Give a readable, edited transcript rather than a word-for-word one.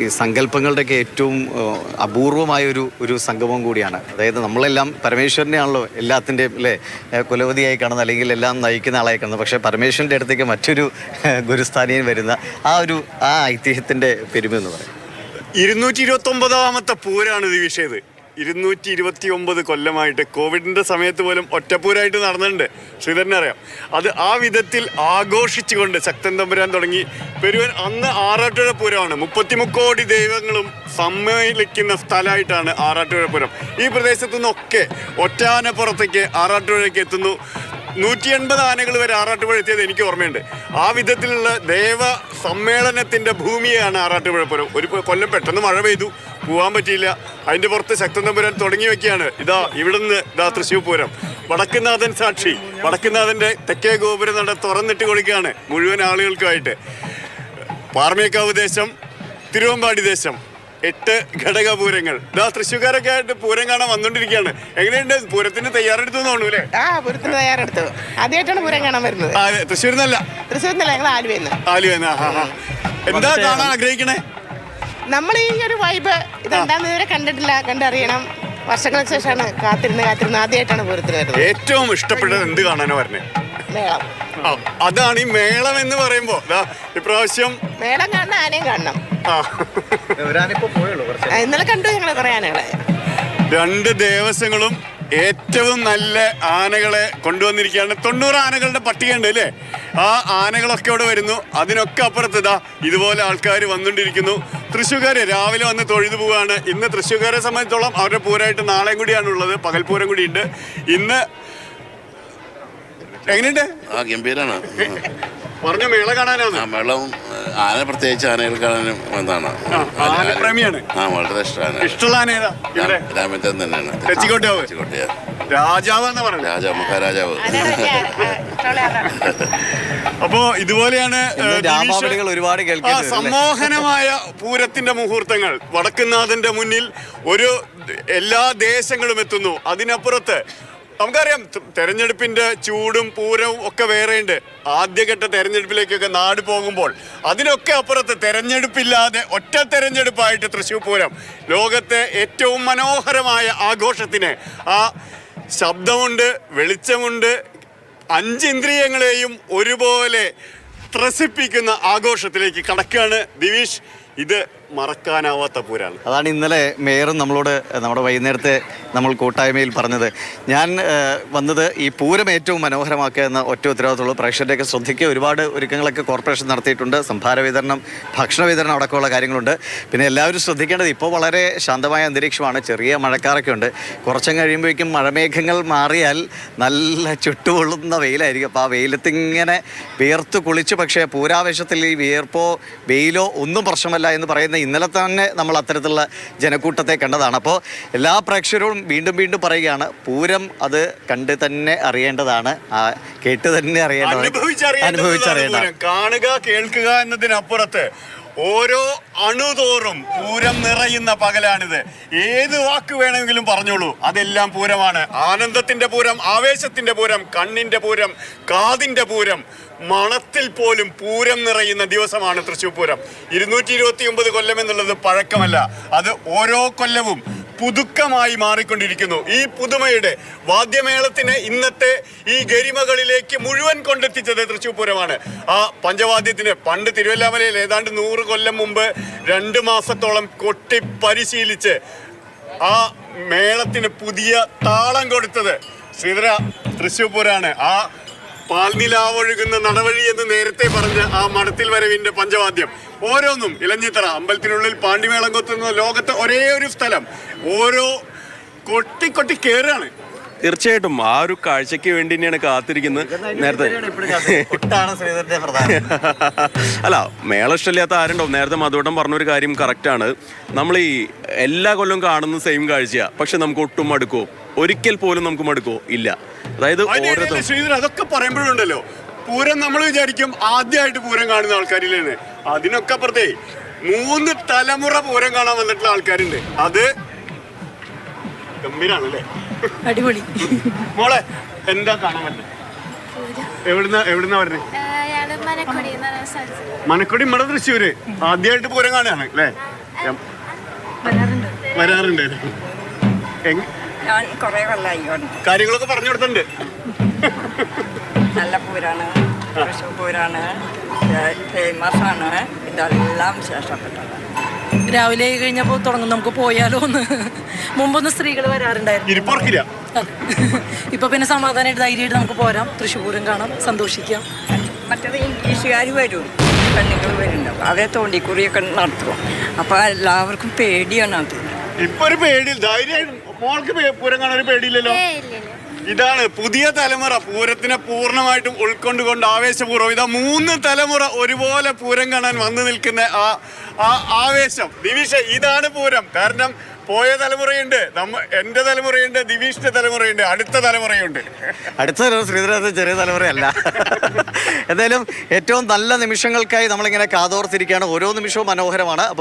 ഈ സങ്കല്പങ്ങളുടെയൊക്കെ ഏറ്റവും അപൂർവമായൊരു സംഗമം കൂടിയാണ്. അതായത് നമ്മളെല്ലാം പരമേശ്വരനെയാണല്ലോ എല്ലാത്തിൻ്റെയും അല്ലേ കുലപതിയായി കാണുന്നത്, അല്ലെങ്കിൽ എല്ലാം നയിക്കുന്ന ആളായി കാണുന്നത്. പക്ഷേ പരമേശ്വരൻ്റെ അടുത്തേക്ക് മറ്റൊരു ഗുരുസ്ഥാനിയിൽ വരുന്ന ആ ഐതിഹ്യത്തിൻ്റെ പെരുമ എന്ന് പറയും. 229ാമത്തെ പൂരാണ് ഇത് വിഷയത്. 229 കൊല്ലമായിട്ട് കോവിഡിൻ്റെ സമയത്ത് പോലും ഒറ്റപ്പൂരായിട്ട് നടന്നിട്ടുണ്ട്. ശ്രീധരനെ അറിയാം. അത് ആ വിധത്തിൽ ആഘോഷിച്ചുകൊണ്ട് ശക്തൻ തമ്പുരാൻ തുടങ്ങി പെരുവൻ. അന്ന് ആറാട്ടുപുഴ പൂരമാണ്. 33 കോടി ദൈവങ്ങളും സമ്മേളിക്കുന്ന സ്ഥലമായിട്ടാണ് ആറാട്ടുപുഴ പൂരം. ഈ പ്രദേശത്തു നിന്നൊക്കെ ഒറ്റാനപ്പുറത്തേക്ക് ആറാട്ടുപുഴയ്ക്ക് എത്തുന്നു. 180 ആനകൾ വരെ ആറാട്ടുപുഴ എത്തിയത് എനിക്ക് ഓർമ്മയുണ്ട്. ആ വിധത്തിലുള്ള ദേവ സമ്മേളനത്തിൻ്റെ ഭൂമിയാണ് ആറാട്ടുപുഴ പൂരം. ഒരു കൊല്ലം പെട്ടെന്ന് മഴ പെയ്തു, പോകാൻ പറ്റിയില്ല. അതിൻ്റെ പുറത്ത് ശക്തൻ തമ്പുരാൻ തുടങ്ങി വെക്കുകയാണ്. ഇവിടുന്ന് തൃശ്ശൂർ പൂരം. വടക്കുന്നാഥൻ സാക്ഷി. വടക്കുന്നാഥൻ്റെ തെക്കേ ഗോപുരം തുറന്നിട്ട് കൊടുക്കുകയാണ് മുഴുവൻ ആളുകൾക്കുമായിട്ട്. പാറമേക്കാവ് ദേശം, തിരുവമ്പാടി ദേശം, 8 ഘടകപൂരങ്ങൾ. തൃശ്ശൂർക്കാരൊക്കെ ആയിട്ട് പൂരം കാണാൻ വന്നോണ്ടിരിക്കുകയാണ്. എങ്ങനെയുണ്ട്? പൂരത്തിന് തയ്യാറെടുത്തു തോന്നുന്നു അല്ലേ? പൂരത്തിന് തയ്യാറെടുത്തു. ആദ്യമായിട്ടാണ് പൂരം കാണാൻ വരുന്നത്. തൃശ്ശൂരിന്നല്ല, ഞങ്ങൾ ആലുവന്ന്. എന്താ കാണാൻ ആഗ്രഹിക്കണേ? നമ്മൾ ഈ ഒരു വൈബ് ഇതെന്താന്ന് ഇതുവരെ കണ്ടിട്ടില്ല, കണ്ടറിയണം. വർഷങ്ങൾക്ക് ശേഷമാണ് കാത്തിരുന്ന് ആദ്യമായിട്ടാണ് പൂരത്തിന് വരുന്നത്. ഏറ്റവും ഇഷ്ടപ്പെട്ടത് എന്ത് കാണാനോ പറഞ്ഞേ? മേളം. അതാണ് ഈ മേളം എന്ന് പറയുമ്പോ. ഇപ്രാവശ്യം മേളം കാണണം, ആനയും കാണണം. ഇന്നലെ കണ്ടു ഞങ്ങൾ കുറെ ആനകളെ. 2 ദേവസ്വങ്ങളും ഏറ്റവും നല്ല ആനകളെ കൊണ്ടുവന്നിരിക്കുകയാണ്. 90 ആനകളുടെ പട്ടികയുണ്ട് അല്ലേ? ആ ആനകളൊക്കെ ഇവിടെ വരുന്നു. അതിനൊക്കെ അപ്പുറത്ത് ഇതുപോലെ ആൾക്കാർ വന്നുകൊണ്ടിരിക്കുന്നു. തൃശ്ശൂർക്കാർ രാവിലെ വന്ന് തൊഴുതു പോവുകയാണ്. ഇന്ന് തൃശ്ശൂർക്കാരെ സംബന്ധിച്ചോളം അവരുടെ പൂരമായിട്ട് നാളെയും കൂടിയാണുള്ളത്. പകൽപൂരം കൂടിയുണ്ട് ഇന്ന്. എങ്ങനെയുണ്ട്? ഗംഭീരാണ്. പറഞ്ഞു മേള കാണാനാണ്. മേളവും ആന, പ്രത്യേകിച്ച് ആനകൾ കാണാനും എന്താണ് ആനപ്രേമിയാണ്. വളരെ ഇഷ്ടമാണ്. ഇഷ്ടമുള്ള ആന ഏതാ? രാമചന്ദ്രൻ തന്നെയാണ്. രാജാവെന്ന് പറഞ്ഞു. മഹാരാജാവ്. അപ്പോ ഇതുപോലെയാണ് ഒരുപാട് സമ്മോഹനമായ പൂരത്തിന്റെ മുഹൂർത്തങ്ങൾ. വടക്കുന്നാഥന്റെ മുന്നിൽ എല്ലാ ദേശങ്ങളും എത്തുന്നു. അതിനപ്പുറത്ത് നമുക്കറിയാം തെരഞ്ഞെടുപ്പിന്റെ ചൂടും പൂരവും ഒക്കെ വേറെയുണ്ട്. ആദ്യഘട്ട തെരഞ്ഞെടുപ്പിലേക്കൊക്കെ നാട് പോകുമ്പോൾ അതിനൊക്കെ അപ്പുറത്ത് തെരഞ്ഞെടുപ്പില്ലാതെ ഒറ്റ തെരഞ്ഞെടുപ്പായിട്ട് തൃശ്ശൂർ പൂരം ലോകത്തെ ഏറ്റവും മനോഹരമായ ആഘോഷത്തിന് ആ ശബ്ദമുണ്ട്, വെളിച്ചമുണ്ട്, 5 ഇന്ദ്രിയങ്ങളെയും ഒരുപോലെ ത്രസിപ്പിക്കുന്ന ആഘോഷത്തിലേക്ക് കടക്കുകയാണ്. ദിവീഷ്, ഇത് മറക്കാനാവാത്ത പൂരാണ്. അതാണ് ഇന്നലെ മേയറും നമ്മളോട് നമ്മുടെ വൈകുന്നേരത്തെ നമ്മൾ കൂട്ടായ്മയിൽ പറഞ്ഞത്. ഞാൻ വന്നത് ഈ പൂരം ഏറ്റവും മനോഹരമാക്കുക എന്ന ഒറ്റ ഉത്തരവാദിത്തമുള്ള പ്രേക്ഷകരുടെയൊക്കെ ശ്രദ്ധിക്കുക. ഒരുപാട് ഒരുക്കങ്ങളൊക്കെ കോർപ്പറേഷൻ നടത്തിയിട്ടുണ്ട്. സംഭാര വിതരണം, ഭക്ഷണ വിതരണം അടക്കമുള്ള കാര്യങ്ങളുണ്ട്. പിന്നെ എല്ലാവരും ശ്രദ്ധിക്കേണ്ടത് ഇപ്പോൾ വളരെ ശാന്തമായ അന്തരീക്ഷമാണ്. ചെറിയ മഴക്കാറൊക്കെ ഉണ്ട്. കുറച്ചും കഴിയുമ്പോഴേക്കും മഴമേഘങ്ങൾ മാറിയാൽ നല്ല ചുട്ടുകൊള്ളുന്ന വെയിലായിരിക്കും. അപ്പോൾ ആ വെയിലത്തിങ്ങനെ വിയർത്ത് കുളിച്ച്, പക്ഷേ പൂരാവേശത്തിൽ ഈ വിയർപ്പോ വെയിലോ ഒന്നും പ്രശ്നമല്ല എന്ന് പറയുന്ന ഇന്നലെ തന്നെ നമ്മൾ അത്തരത്തിലുള്ള ജനക്കൂട്ടത്തെ കണ്ടതാണ്. അപ്പോൾ എല്ലാ പ്രേക്ഷകരോടും വീണ്ടും വീണ്ടും പറയുകയാണ്, പൂരം അത് കണ്ട് തന്നെ അറിയേണ്ടതാണ്, കേട്ട് തന്നെ അറിയേണ്ടതാണ്, അനുഭവിച്ചറിയേണ്ടതാണ്. കാണുക, കേൾക്കുക എന്നതിനപ്പുറത്ത് ഓരോ അണുതോറും പൂരം നിറയുന്ന പകലാണിത്. ഏത് വാക്ക് വേണമെങ്കിലും പറഞ്ഞോളൂ, അതെല്ലാം പൂരമാണ്. ആനന്ദത്തിന്റെ പൂരം, ആവേശത്തിന്റെ പൂരം, കണ്ണിന്റെ പൂരം, കാതിന്റെ പൂരം, മണത്തിൽ പോലും പൂരം നിറയുന്ന ദിവസമാണ് തൃശ്ശൂർ പൂരം. 229 കൊല്ലം എന്നുള്ളത് പഴക്കമല്ല, അത് ഓരോ കൊല്ലവും പുതുക്കമായി മാറിക്കൊണ്ടിരിക്കുന്നു. ഈ പുതുമയുടെ വാദ്യമേളത്തിന് ഇന്നത്തെ ഈ ഗരിമകളിലേക്ക് മുഴുവൻ കൊണ്ടെത്തിച്ചത് തൃശ്ശൂർ പൂരമാണ്. ആ പഞ്ചവാദ്യത്തിന് പണ്ട് തിരുവല്ലാമലയിൽ ഏതാണ്ട് 100 കൊല്ലം മുമ്പ് 2 മാസത്തോളം കൊട്ടി പരിശീലിച്ച് ആ മേളത്തിന് പുതിയ താളം കൊടുത്തത് ശ്രീധര തൃശ്ശൂർ പൂരാണ്. ആ പാൽനിലാവൊഴുകുന്ന നടവഴി എന്ന് നേരത്തെ പറഞ്ഞ ആ മടത്തിൽ വരവിന്റെ പഞ്ചവാദ്യം ഓരോന്നും ഇലഞ്ഞിത്തറ അമ്പലത്തിനുള്ളിൽ പാണ്ടിമേളം കൊത്തുന്ന ലോകത്തെ ഒരേ ഒരു സ്ഥലം, ഓരോ കൊട്ടി കയറാണ്. തീർച്ചയായിട്ടും ആ ഒരു കാഴ്ചയ്ക്ക് വേണ്ടി തന്നെയാണ് കാത്തിരിക്കുന്നത്. നേരത്തെ അല്ല, മേള ഇഷ്ടമില്ലാത്ത ആരുണ്ടാവും. നേരത്തെ മധുവട്ടം പറഞ്ഞൊരു കാര്യം കറക്റ്റാണ്. നമ്മൾ ഈ എല്ലാ കൊല്ലവും കാണുന്ന സെയിം കാഴ്ചയാണ്, പക്ഷെ നമുക്ക് ഒട്ടും മടുക്കുമോ? ഒരിക്കൽ പോലും നമുക്ക് മടുക്കുമോ? ഇല്ല. അതായത് അതൊക്കെ പറയുമ്പോഴുണ്ടല്ലോ, പൂരം നമ്മൾ വിചാരിക്കും ആദ്യമായിട്ട് പൂരം കാണുന്ന ആൾക്കാരില്ലേന്ന്. അതിനൊക്കെ അപ്പുറത്തേ 3 തലമുറ പൂരം കാണാൻ വന്നിട്ടുള്ള ആൾക്കാരുണ്ട്. അത് ഗംഭീരാണല്ലേ? അടിപൊളി. മോളെ, എന്താ കാണാൻ പറ്റുന്നത്? എവിടുന്നാ വരുന്നത്? മനക്കൊടി, നമ്മുടെ തൃശ്ശൂര്. ആദ്യമായിട്ട് പൂരം കാണുകയാണ് അല്ലേ? വരാറുണ്ട്. ഞാൻ കുറേ കൊല്ലമായി വന്നു. കാര്യങ്ങളൊക്കെ പറഞ്ഞു കൊടുത്തിട്ടുണ്ട്. നല്ല പൂരാണ്, തൃശ്ശൂർ പൂരാണ്, ഫേമസാണ്. ഇതെല്ലാം വിശേഷപ്പെട്ടതാണ്. രാവിലെ കഴിഞ്ഞപ്പോൾ തുടങ്ങും നമുക്ക് പോയാലോ എന്ന്. മുമ്പൊന്നും സ്ത്രീകൾ വരാറുണ്ടായിരുന്നു. ഇരിപ്പുറക്കില്ല. ഇപ്പൊ പിന്നെ സമാധാനമായിട്ട് ധൈര്യമായിട്ട് നമുക്ക് പോരാം, തൃശ്ശൂർ പൂരം കാണാം, സന്തോഷിക്കാം. മറ്റേത് ഇംഗ്ലീഷുകാർ വരും, പെണ്ണുങ്ങൾ വരുന്നുണ്ടാവും, അവരെ തോണ്ടിക്കുറിയൊക്കെ നടത്തും. അപ്പോൾ എല്ലാവർക്കും പേടിയാണ് അത്. ഇപ്പൊ ഒരു പേടി, ധൈര്യമായിട്ട് മോൾക്ക് പൂരം കാണാൻ ഒരു പേടിയില്ലല്ലോ. ഇതാണ് പുതിയ തലമുറ പൂരത്തിനെ പൂർണ്ണമായിട്ടും ഉൾക്കൊണ്ടുകൊണ്ട് ആവേശപൂർവ്വം ഇതാ 3 തലമുറ ഒരുപോലെ പൂരം കാണാൻ വന്നു നിൽക്കുന്ന ആ ആവേശം. ദിവിഷ, ഇതാണ് പൂരം. കാരണം പോയ തലമുറയുണ്ട്, എൻ്റെ തലമുറയുണ്ട്, ദിവിഷിന്റെ തലമുറയുണ്ട്, അടുത്ത തലമുറയുണ്ട്. അടുത്ത തലമുറ ശ്രീധരത്തെ ചെറിയ തലമുറയല്ല. എന്തായാലും ഏറ്റവും നല്ല നിമിഷങ്ങൾക്കായി നമ്മളിങ്ങനെ കാതോർത്തിരിക്കുകയാണ്. ഓരോ നിമിഷവും മനോഹരമാണ്. അപ്പോൾ